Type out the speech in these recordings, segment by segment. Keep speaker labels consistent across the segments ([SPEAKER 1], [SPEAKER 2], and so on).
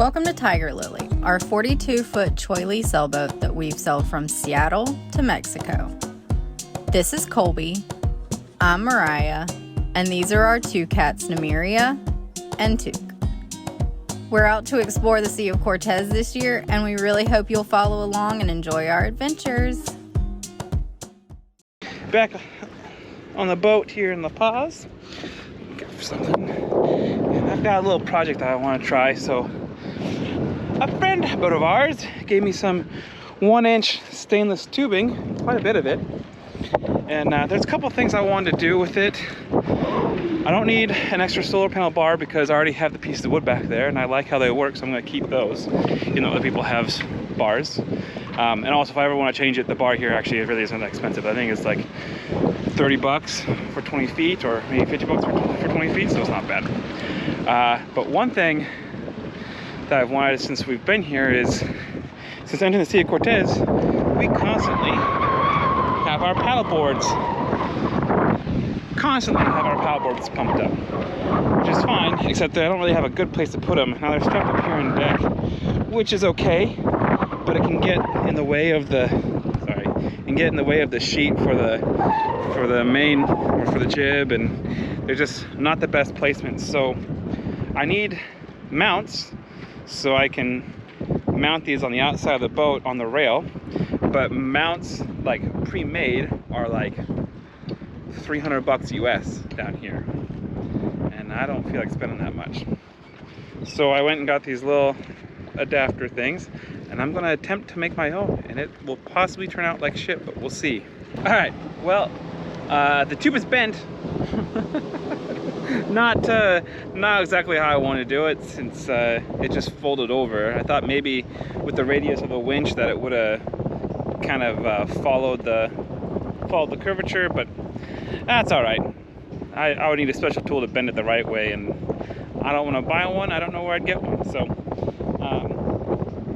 [SPEAKER 1] Welcome to Tigerlily, our 42-foot Choily sailboat that we've sailed from Seattle to Mexico. This is Colby, I'm Mariah, and these are our two cats, Namiria and Took. We're out to explore the Sea of Cortez this year, and we really hope you'll follow along and enjoy our adventures.
[SPEAKER 2] Back on the boat here in La Paz. Go for something. And I've got a little project that I want to try. So a friend of ours gave me some 1-inch stainless tubing, quite a bit of it. And there's a couple things I wanted to do with it. I don't need an extra solar panel bar because I already have the pieces of wood back there, and I like how they work, so I'm going to keep those. You know, other people have bars. And also, if I ever want to change it, the bar here actually really isn't that expensive. I think it's like 30 bucks for 20 feet, or maybe 50 bucks for 20 feet, so it's not bad. But one thing that I've wanted since we've been here is, since entering the Sea of Cortez, we constantly have our paddle boards pumped up, which is fine, except that I don't really have a good place to put them. Now they're strapped up here on deck, which is okay, but it can get in the way of the sheet for the main, or for the jib, and they're just not the best placement. So I need mounts so I can mount these on the outside of the boat on the rail, but mounts like pre-made are like 300 bucks US down here, and I don't feel like spending that much. So I went and got these little adapter things, and I'm gonna attempt to make my own, and it will possibly turn out like shit, but we'll see. All right, well, the tube is bent. not exactly how I want to do it, since it just folded over. I thought maybe with the radius of a winch that it would have kind of followed the curvature, but that's all right. I would need a special tool to bend it the right way, and I don't want to buy one. I don't know where I'd get one. So,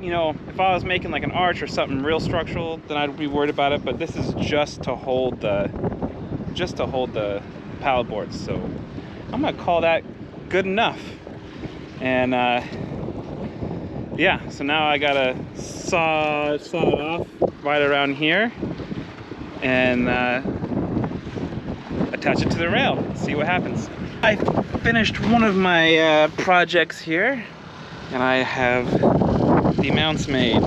[SPEAKER 2] you know, if I was making like an arch or something real structural, then I'd be worried about it. But this is just to hold the paddle boards. So I'm gonna call that good enough. And yeah, so now I gotta saw it off right around here and attach it to the rail. See what happens. I finished one of my projects here, and I have the mounts made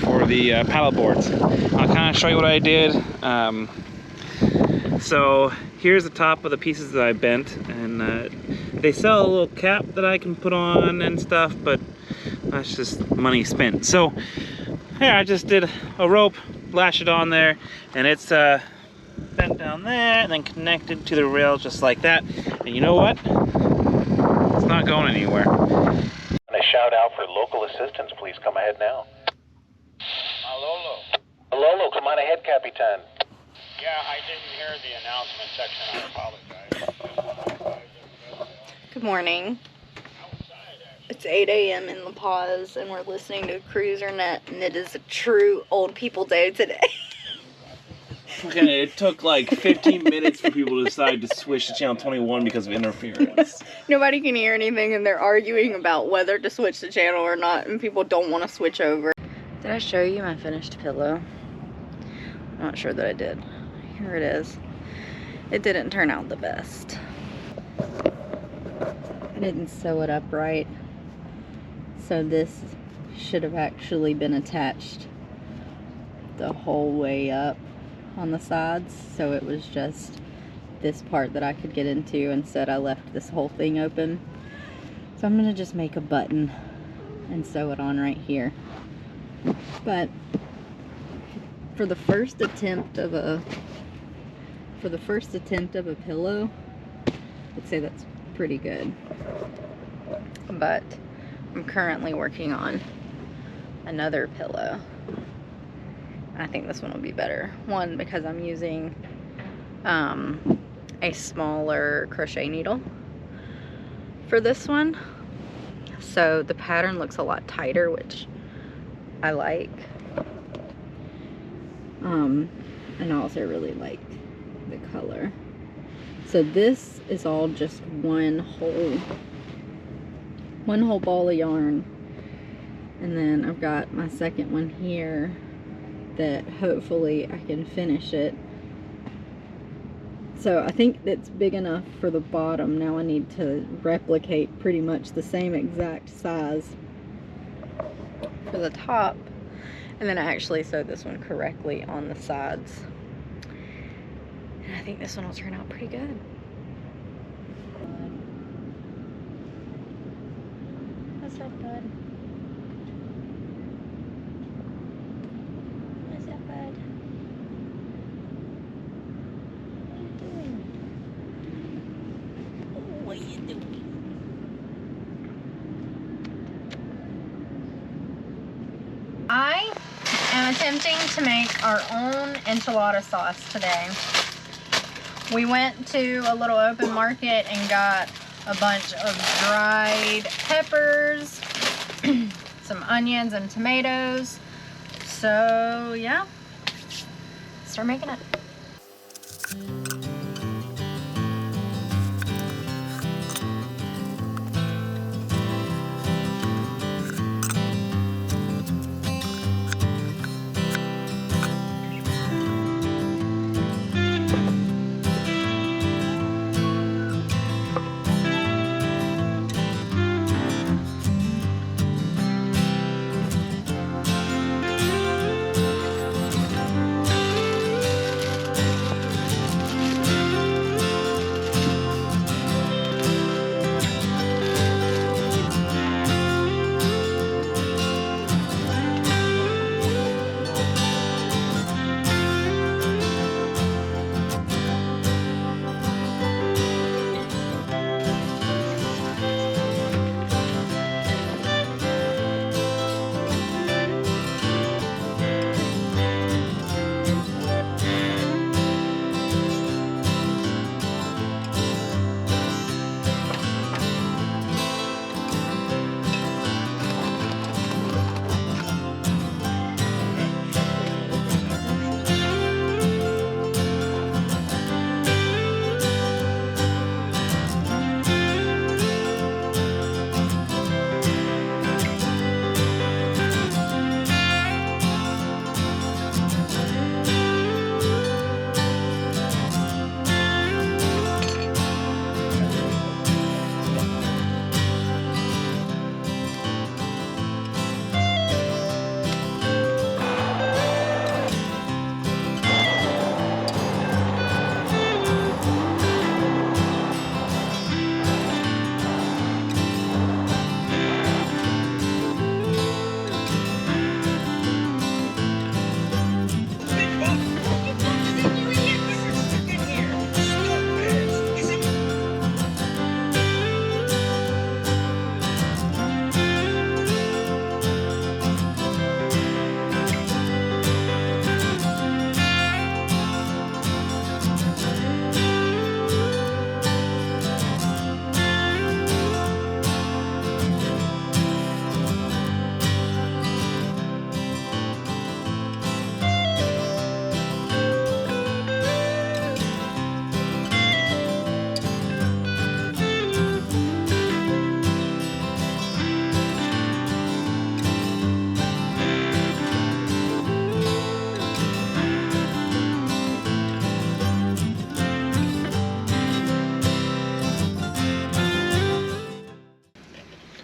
[SPEAKER 2] for the paddle boards. I'll kind of show you what I did. So here's the top of the pieces that I bent, and they sell a little cap that I can put on and stuff, but that's just money spent. So here I just did a rope, lash it on there, and it's bent down there and then connected to the rail just like that. And you know what? It's not going anywhere.
[SPEAKER 3] They shout out for local assistance. Please come ahead now. Alolo, come on ahead, Capitan.
[SPEAKER 4] Yeah, I didn't hear the announcement section. I apologize.
[SPEAKER 1] Good morning. It's 8 a.m. in La Paz, and we're listening to CruiserNet, and it is a true old people day today.
[SPEAKER 5] Okay, it took like 15 minutes for people to decide to switch to channel 21 because of interference.
[SPEAKER 1] Nobody can hear anything, and they're arguing about whether to switch the channel or not, and people don't want to switch over. Did I show you my finished pillow? I'm not sure that I did. Here it is. It didn't turn out the best. I didn't sew it up right, so this should have actually been attached the whole way up on the sides, so it was just this part that I could get into. Instead, I left this whole thing open. So I'm gonna just make a button and sew it on right here. But for the first attempt of a pillow, I'd say that's pretty good. But I'm currently working on another pillow. I think this one will be better. One, because I'm using a smaller crochet needle for this one. So the pattern looks a lot tighter, which I like. And I also really like the color. So this is all just one whole one whole ball of yarn. And then I've got my second one here that hopefully I can finish it. So I think that's big enough for the bottom. Now I need to replicate pretty much the same exact size for the top. And then I actually sewed this one correctly on the sides. And I think this one will turn out pretty good. What's up, bud? What's up, bud? What are you doing? What are you doing? I am attempting to make our own enchilada sauce today. We went to a little open market and got a bunch of dried peppers, some onions and tomatoes. So yeah, start making it.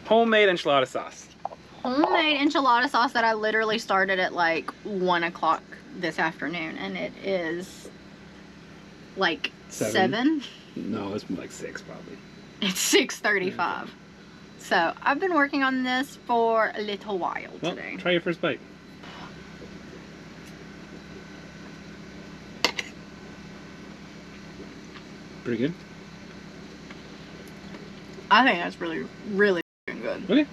[SPEAKER 2] Homemade enchilada sauce.
[SPEAKER 1] Homemade enchilada sauce that I literally started at like 1 o'clock this afternoon, and it is like 7.
[SPEAKER 2] No, it's more like 6 probably.
[SPEAKER 1] It's 6:35. So I've been working on this for a little while today.
[SPEAKER 2] Try your first bite. Pretty good.
[SPEAKER 1] I think that's really, really good.
[SPEAKER 2] Okay.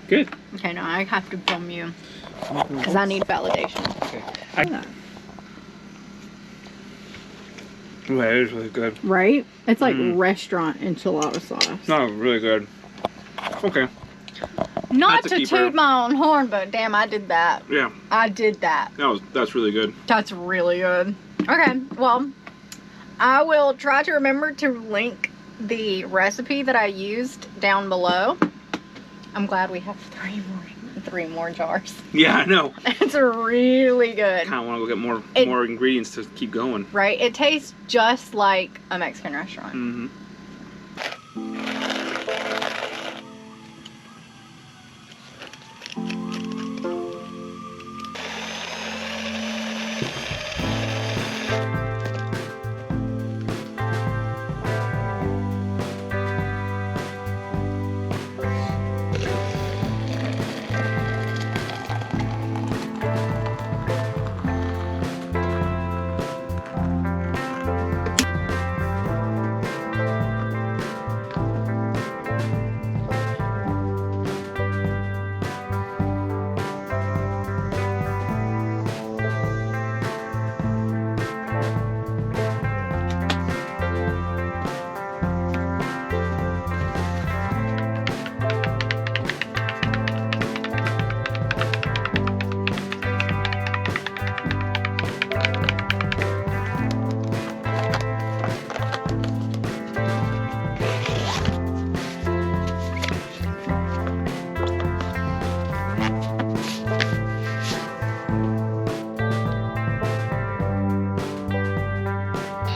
[SPEAKER 2] Good.
[SPEAKER 1] Okay, now I have to film you because I need validation.
[SPEAKER 2] Okay. It is really good.
[SPEAKER 1] Right? It's like restaurant enchilada sauce.
[SPEAKER 2] No, really good. Okay.
[SPEAKER 1] Not
[SPEAKER 2] That's a
[SPEAKER 1] to
[SPEAKER 2] keeper.
[SPEAKER 1] toot my own horn, but damn, I did that.
[SPEAKER 2] Yeah.
[SPEAKER 1] I did that.
[SPEAKER 2] That's really good.
[SPEAKER 1] That's really good. Okay, well, I will try to remember to link the recipe that I used down below. I'm glad we have three more jars.
[SPEAKER 2] Yeah, I know.
[SPEAKER 1] It's really good.
[SPEAKER 2] Kind of want to go get more ingredients to keep going.
[SPEAKER 1] Right? It tastes just like a Mexican restaurant.
[SPEAKER 2] Mm-hmm.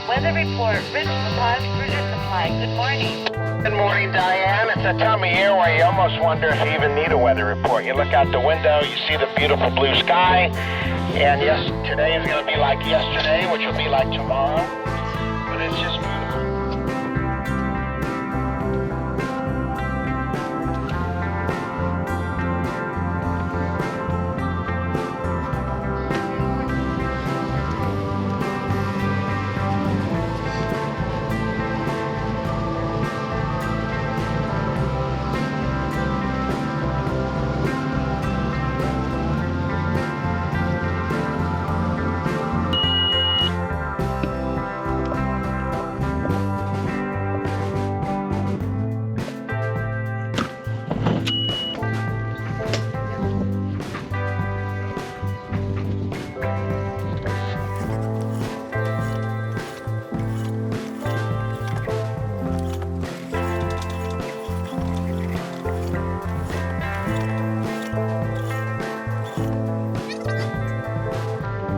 [SPEAKER 6] Weather report, Rich Supply, Cruiser Supply. Good morning.
[SPEAKER 3] Good morning, Diane. It's that time of year where you almost wonder if you even need a weather report. You look out the window, you see the beautiful blue sky, and yes, today is going to be like yesterday, which will be like tomorrow, but it's just beautiful.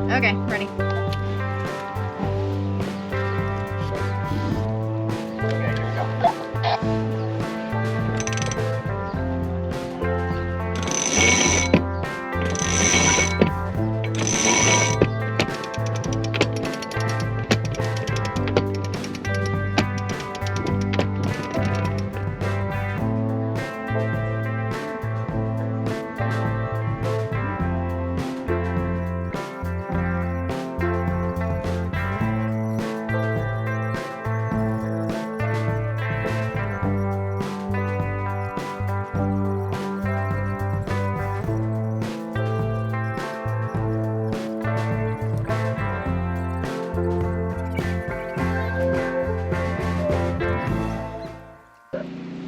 [SPEAKER 1] Okay, ready.
[SPEAKER 3] Okay, here we go.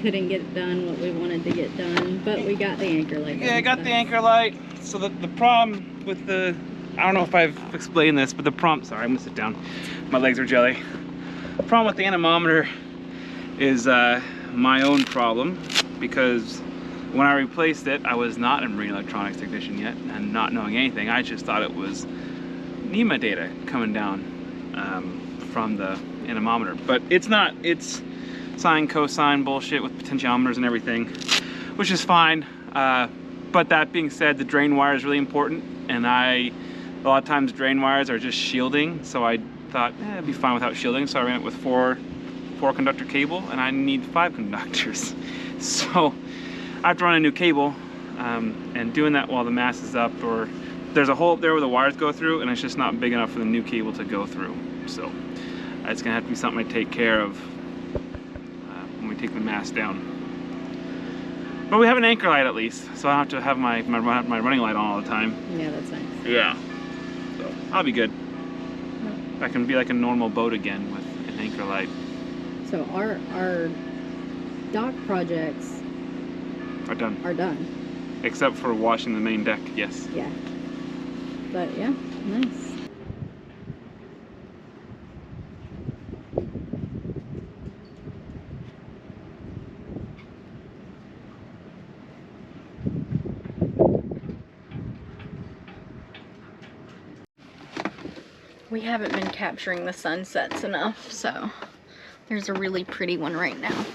[SPEAKER 1] Couldn't get done what we wanted to get done, but we got the anchor light.
[SPEAKER 2] Yeah, I got the anchor light. So the problem with the, I don't know if I've explained this, but the problem, sorry, I'm gonna sit down. My legs are jelly. The problem with the anemometer is my own problem, because when I replaced it, I was not a marine electronics technician yet, and not knowing anything, I just thought it was NEMA data coming down from the anemometer. But it's not, it's sine, cosine bullshit with potentiometers and everything, which is fine. But that being said, the drain wire is really important, and a lot of times drain wires are just shielding, so I thought it'd be fine without shielding, so I ran it with four conductor cable, and I need 5 conductors. So I have to run a new cable, and doing that while the mast is up, or there's a hole there where the wires go through, and it's just not big enough for the new cable to go through. So it's gonna have to be something I take care of when we take the mast down. But we have an anchor light at least, so I don't have to have my running light on all the time.
[SPEAKER 1] Yeah, that's nice.
[SPEAKER 2] Yeah. So I'll be good. I can be like a normal boat again with an anchor light.
[SPEAKER 1] So our dock projects
[SPEAKER 2] Are done.
[SPEAKER 1] are done.
[SPEAKER 2] Except for washing the main deck, yes.
[SPEAKER 1] Yeah. But yeah, nice. We haven't been capturing the sunsets enough, so there's a really pretty one right now.